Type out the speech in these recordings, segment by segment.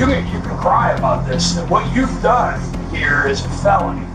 you can cry about this. What you've done here is a felony.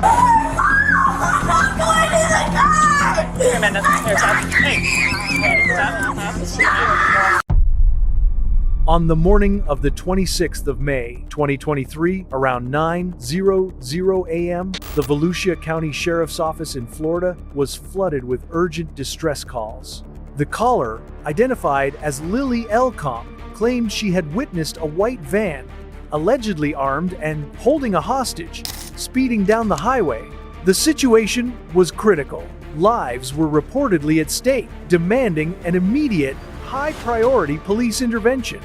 On the morning of the 26th of May, 2023, around 9:00 a.m., the Volusia County Sheriff's Office in Florida was flooded with urgent distress calls. The caller, identified as Lily Elcom, claimed she had witnessed a white van, allegedly armed and holding a hostage, speeding down the highway. The situation was critical. Lives were reportedly at stake, demanding an immediate, high-priority police intervention.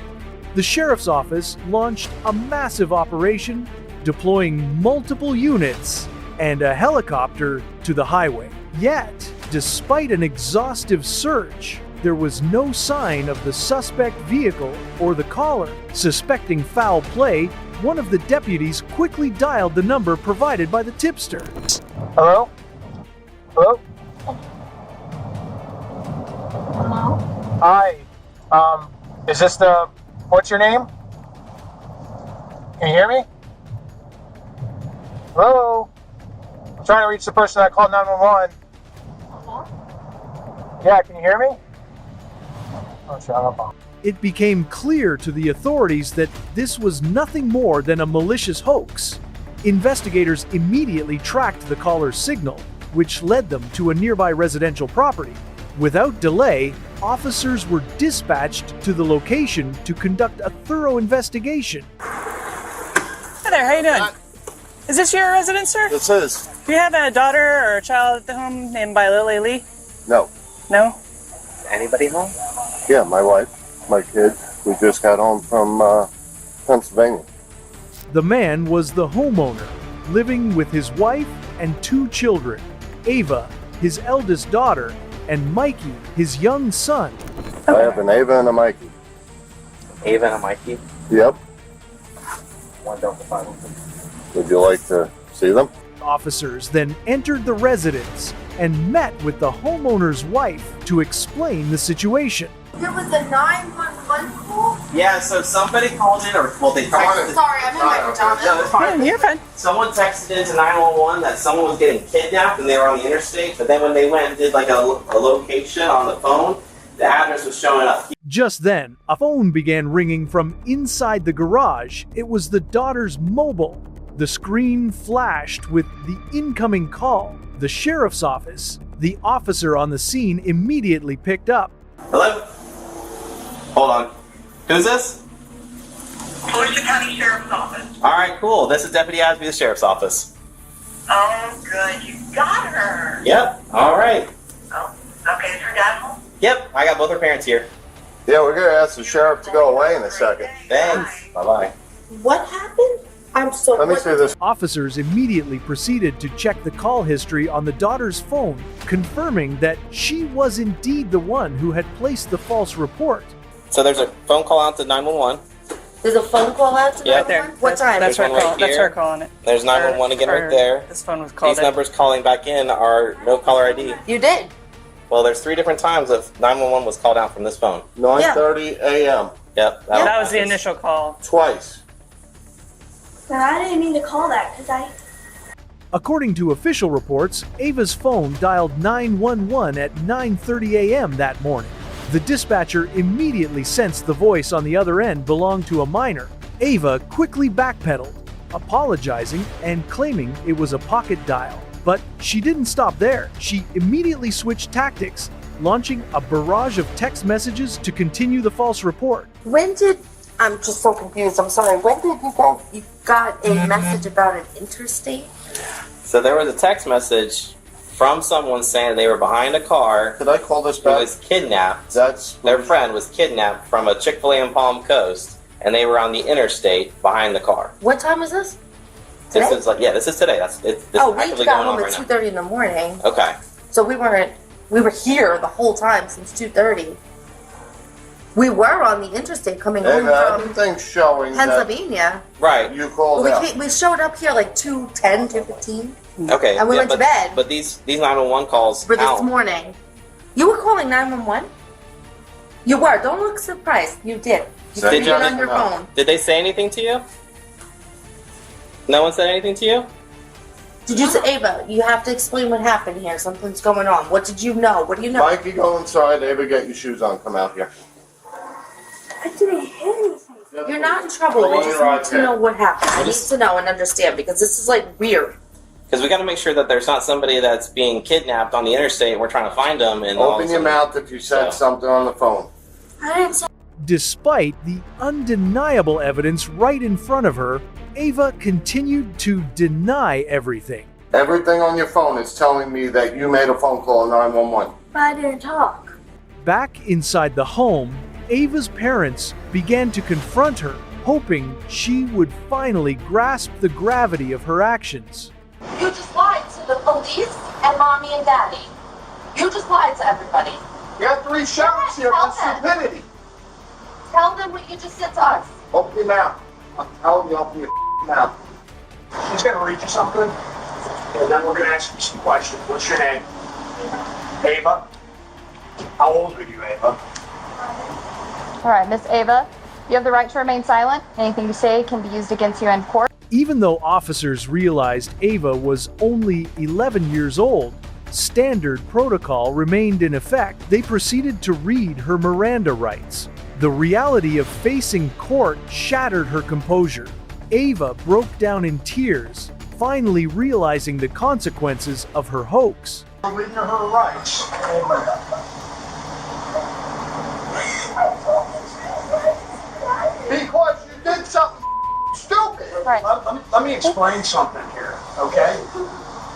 The sheriff's office launched a massive operation, deploying multiple units and a helicopter to the highway. Yet, despite an exhaustive search, there was no sign of the suspect vehicle or the caller. Suspecting foul play, one of the deputies quickly dialed the number provided by the tipster. Hello? Hello? Hello? Hi. Is this the... What's your name? Can you hear me? Hello? I'm trying to reach the person that called 911. Hello? Yeah, can you hear me? Oh, shut up. It became clear to the authorities that this was nothing more than a malicious hoax. Investigators immediately tracked the caller's signal, which led them to a nearby residential property. Without delay, officers were dispatched to the location to conduct a thorough investigation. Hi there, how you doing? Is this your residence, sir? This is. Do you have a daughter or a child at the home named by Lily Lee? No. No? Anybody home? Yeah, my wife, my kid. We just got home from Pennsylvania. The man was the homeowner, living with his wife and 2 children, Ava, his eldest daughter, and Mikey, his young son. I have an Ava and a Mikey. Ava and a Mikey? Yep. One Delta 5. Would you like to see them? Officers then entered the residence and met with the homeowner's wife to explain the situation. There was a 911 call? Yeah, so somebody called in, or well, they texted. Sorry, I'm in my pajamas. No, it's fine. You're fine. Someone texted into 911 that someone was getting kidnapped and they were on the interstate, but then when they went and did like a location on the phone, the address was showing up. Just then, a phone began ringing from inside the garage. It was the daughter's mobile. The screen flashed with the incoming call. The sheriff's office. The officer on the scene immediately picked up. Hello? Hold on. Who's this? Volusia County Sheriff's Office. All right, cool. This is Deputy Asby, the Sheriff's Office. Oh, good. You got her. Yep. All right. Oh, okay. Is her dad home? Yep. I got both her parents here. Yeah, we're going to ask the sheriff to go away in a second. Thanks. Bye-bye. What happened? I'm so... Let me see this. Officers immediately proceeded to check the call history on the daughter's phone, confirming that she was indeed the one who had placed the false report. So there's a phone call out to 911. There's a phone call out to Yeah. Right there. What time? That's her There's one call. right That's here. her calling it. There's 911 again right there. This phone was called These in. numbers calling back in are no caller ID. You did. Well, there's 3 different times of 911 was called out from this phone. 9:30 a.m. Yep. That was the initial call. Twice. But I didn't mean to call that because I... According to official reports, Ava's phone dialed 911 at 9:30 a.m. that morning. The dispatcher immediately sensed the voice on the other end belonged to a minor. Ava quickly backpedaled, apologizing and claiming it was a pocket dial. But she didn't stop there. She immediately switched tactics, launching a barrage of text messages to continue the false report. When did... I'm just so confused. I'm sorry. When did you guys... You got a message about an interstate? So there was a text message from someone saying they were behind a car. Could I call this Who back? was kidnapped. That's... Their friend was kidnapped from a Chick-fil-A in Palm Coast, and they were on the interstate behind the car. What time is this? This Today? is like, yeah, this is today. This We is actively got going on home right at now. 2:30 in the morning. Okay. So we were here the whole time since 2:30. We were on the interstate coming home from everything's showing that Pennsylvania. Right. you called We, out. we showed up here like 2:10, 2:15 Okay. And we went to but, bed. But these 911 calls for this out. morning. You were calling 911? You were. Don't look surprised. You did. You Did did you it on your phone. Did they say anything to you? No one said anything to you? Did you say, Ava, you have to explain what happened here. Something's going on. What did you know? What do you know? Mikey, go inside. Ava, get your shoes on. Come out here. I didn't hit anything. You're not in trouble. We just need to know what happened. I need to know and understand because this is like weird. Because we got to make sure that there's not somebody that's being kidnapped on the interstate and we're trying to find them. And Open your mouth if you said something on the phone. I didn't say. Despite the undeniable evidence right in front of her, Ava continued to deny everything. Everything on your phone is telling me that you made a phone call 911. But I didn't talk. Back inside the home, Ava's parents began to confront her, hoping she would finally grasp the gravity of her actions. You just lied to the police and mommy and daddy. You just lied to everybody. You have 3 sheriffs here for stupidity. Tell them what you just said to us. Open your mouth. I'm telling you, open your mouth. She's going to read you something, and then we're going to ask you some questions. What's your name? Ava. How old are you, Ava? All right, Miss Ava, you have the right to remain silent. Anything you say can be used against you in court. Even though officers realized Ava was only 11 years old, standard protocol remained in effect. They proceeded to read her Miranda rights. The reality of facing court shattered her composure. Ava broke down in tears, finally realizing the consequences of her hoax. We're reading her rights. Because you did something stupid. Right. Let me explain something here, okay?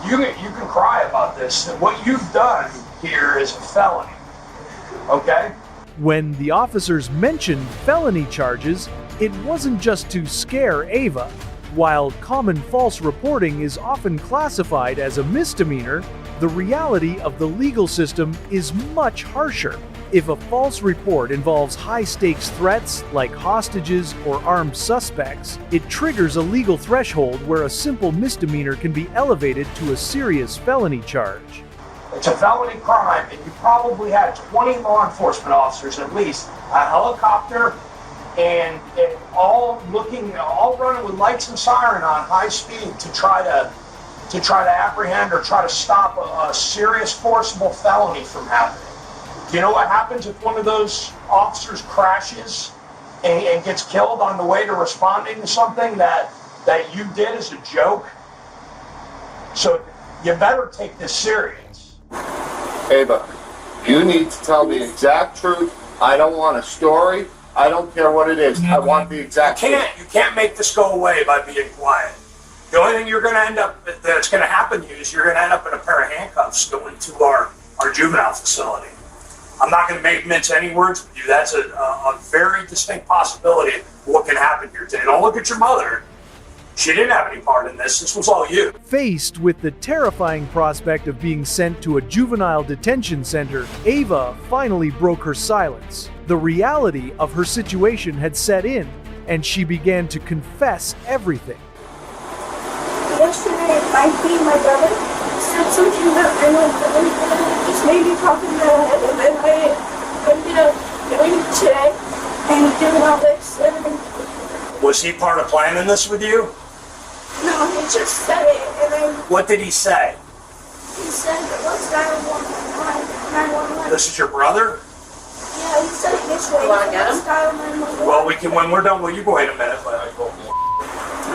You can cry about this. What you've done here is a felony, okay? When the officers mentioned felony charges, it wasn't just to scare Ava. While common false reporting is often classified as a misdemeanor, the reality of the legal system is much harsher. If a false report involves high-stakes threats like hostages or armed suspects, it triggers a legal threshold where a simple misdemeanor can be elevated to a serious felony charge. It's a felony crime, and you probably had 20 law enforcement officers at least, a helicopter, and all running with lights and siren on high speed to try to apprehend or try to stop a serious forcible felony from happening. Do you know what happens if one of those officers crashes and gets killed on the way to responding to something that you did as a joke? So you better take this serious. Ava, you need to tell the exact truth. I don't want a story. I don't care what it is. I want the exact truth. You can't make this go away by being quiet. The only thing that's going to happen to you is you're going to end up in a pair of handcuffs going to our juvenile facility. I'm not going to mince any words with you. That's a very distinct possibility of what can happen here today. Don't look at your mother. She didn't have any part in this. This was all you. Faced with the terrifying prospect of being sent to a juvenile detention center, Ava finally broke her silence. The reality of her situation had set in, and she began to confess everything. Yesterday, Mikey, my brother, said something about my little brother. Just made me talk in my head, and then I ended up doing it today and doing all this. And Was he part of planning this with you? no, he just said it, and then What did he say? he said, "What's 911?" This is your brother? Yeah, he said it this way. You wanna get him? "What's 911?" Well, we can, when we're done, will you go wait a minute? And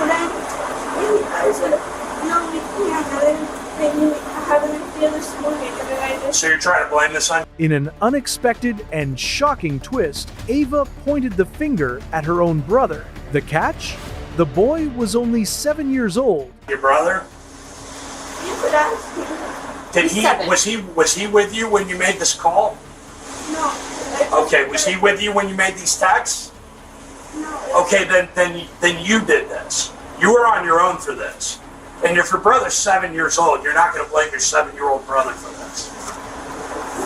then I said, "No, we can't." And then I had an idea this morning, and then I just. So you're trying to blame this on? In an unexpected and shocking twist, Ava pointed the finger at her own brother. The catch? The boy was only 7 years old. Your brother? You could ask him. Did he? Was he with you when you made this call? No. Okay. Was he with you when you made these texts? No. Okay. Then you did this. You were on your own for this. And if your brother's 7 years old, you're not going to blame your 7-year-old brother for this.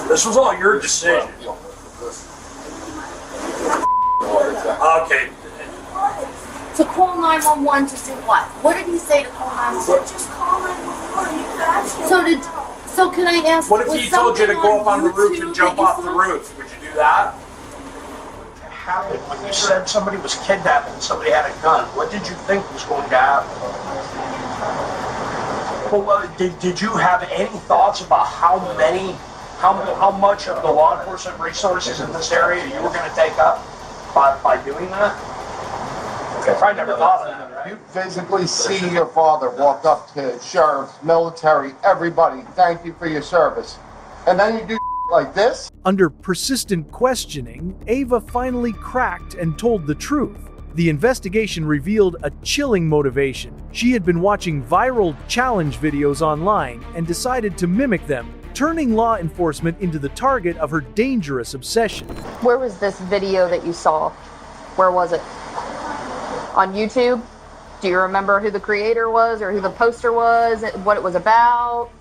This was all your decision. Okay. To call 911 to do what? What did he say to call 911? Just call 911. You could ask him. So can I ask? What if he told you to go up on the roof and jump off the roof? Would you do that? happened when you said somebody was kidnapped and somebody had a gun? What did you think was going to happen? Well, did you have any thoughts about how much of the law enforcement resources in this area you were going to take up by doing that? I never thought of that, right? You physically see your father walk up to sheriffs, military, everybody, thank you for your service. And then you do like this? Under persistent questioning, Ava finally cracked and told the truth. The investigation revealed a chilling motivation. She had been watching viral challenge videos online and decided to mimic them, turning law enforcement into the target of her dangerous obsession. Where was this video that you saw? Where was it? On YouTube? Do you remember who the creator was or who the poster was, what it was about?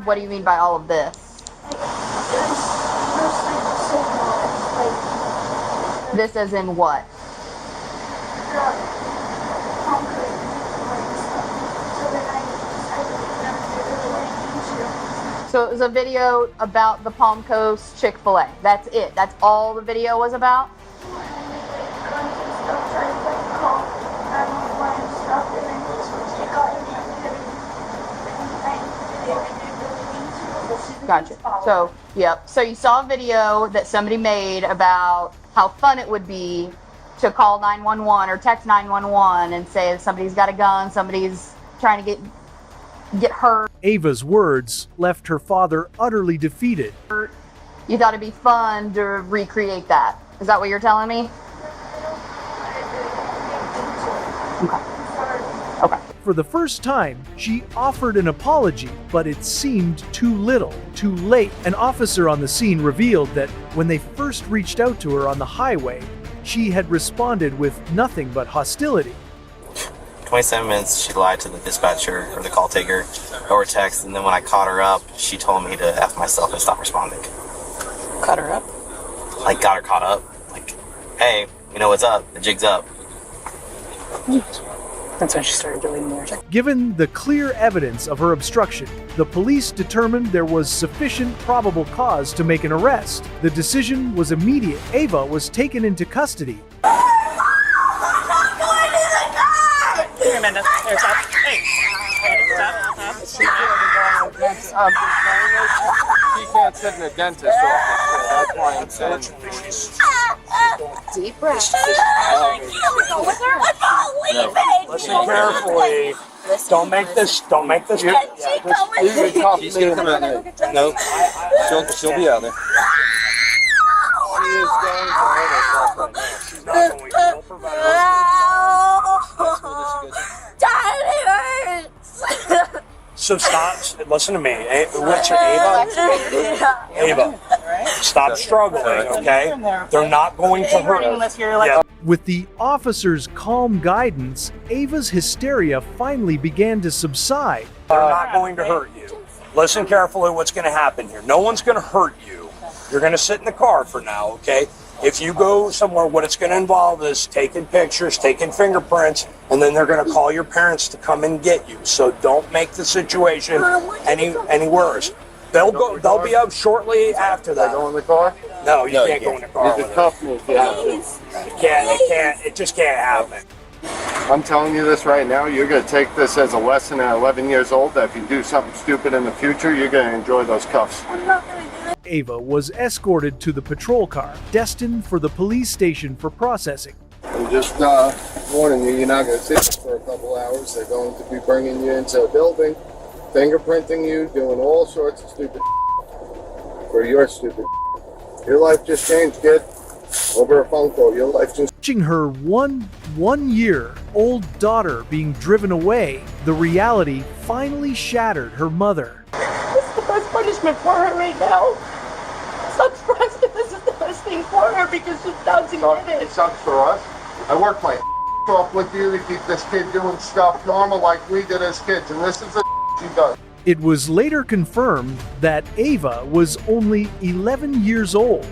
What do you mean by all of this? This as in what? So it was a video about the Palm Coast Chick-fil-A. That's it. That's all the video was about? Gotcha. So, yep. So you saw a video that somebody made about how fun it would be to call 911 or text 911 and say somebody's got a gun, somebody's trying to get hurt. Ava's words left her father utterly defeated. You thought it'd be fun to recreate that. Is that what you're telling me? Okay. For the first time, she offered an apology, but it seemed too little, too late. An officer on the scene revealed that when they first reached out to her on the highway, she had responded with nothing but hostility. 27 minutes, she lied to the dispatcher or the call taker over text, and then when I caught her up, she told me to F myself and stop responding. Cut her up? Like, got her caught up. Like, hey, you know what's up? The jig's up. That's when she started deleting more. Given the clear evidence of her obstruction, the police determined there was sufficient probable cause to make an arrest. The decision was immediate. Ava was taken into custody. Here, Amanda. Here, stop. Hey. Stop. She can't sit in a dentist's office, so that's why I'm saying. Deep breath. Listen carefully. Don't make this. He's gonna come out there. No, she'll be out there. She is going to hurt herself right now. She's not going to help her Daddy hurts. So stop. Listen to me. What's your Ava? Ava. Stop struggling, okay? They're not going to hurt us. Yeah. With the officer's calm guidance, Ava's hysteria finally began to subside. They're not going to hurt you. Listen carefully what's going to happen here. No one's going to hurt you. You're going to sit in the car for now, okay? If you go somewhere, what it's going to involve is taking pictures, taking fingerprints, and then they're going to call your parents to come and get you. So don't make the situation any worse. They'll be up shortly after that. Go in the car? No, you can't go in the car. You can cuff me if you have to. It just can't happen. I'm telling you this right now, you're going to take this as a lesson at 11 years old, that if you do something stupid in the future, you're going to enjoy those cuffs. Ava was escorted to the patrol car, destined for the police station for processing. I'm just warning you, you're not going to sit for a couple hours. They're going to be bringing you into a building, fingerprinting you, doing all sorts of stupid for your stupid. Your life just changed, kid. Over a phone call, your life just... Watching her one-year-old daughter being driven away, the reality finally shattered her mother. This is the best punishment for her right now. Sucks for us, but this is the best thing for her because she doesn't get It it. sucks for us. I work my off with you to keep this kid doing stuff normal like we did as kids, and this is the she does. It was later confirmed that Ava was only 11 years old.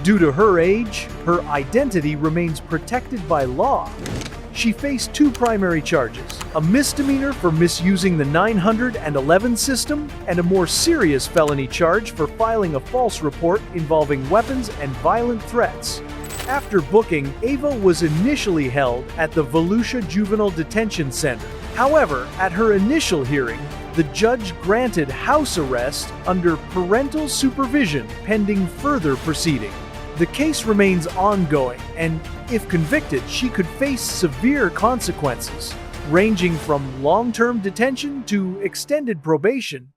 Due to her age, her identity remains protected by law. She faced 2 primary charges: a misdemeanor for misusing the 911 system and a more serious felony charge for filing a false report involving weapons and violent threats. After booking, Ava was initially held at the Volusia Juvenile Detention Center. However, at her initial hearing, the judge granted house arrest under parental supervision pending further proceeding. The case remains ongoing, and if convicted, she could face severe consequences, ranging from long-term detention to extended probation.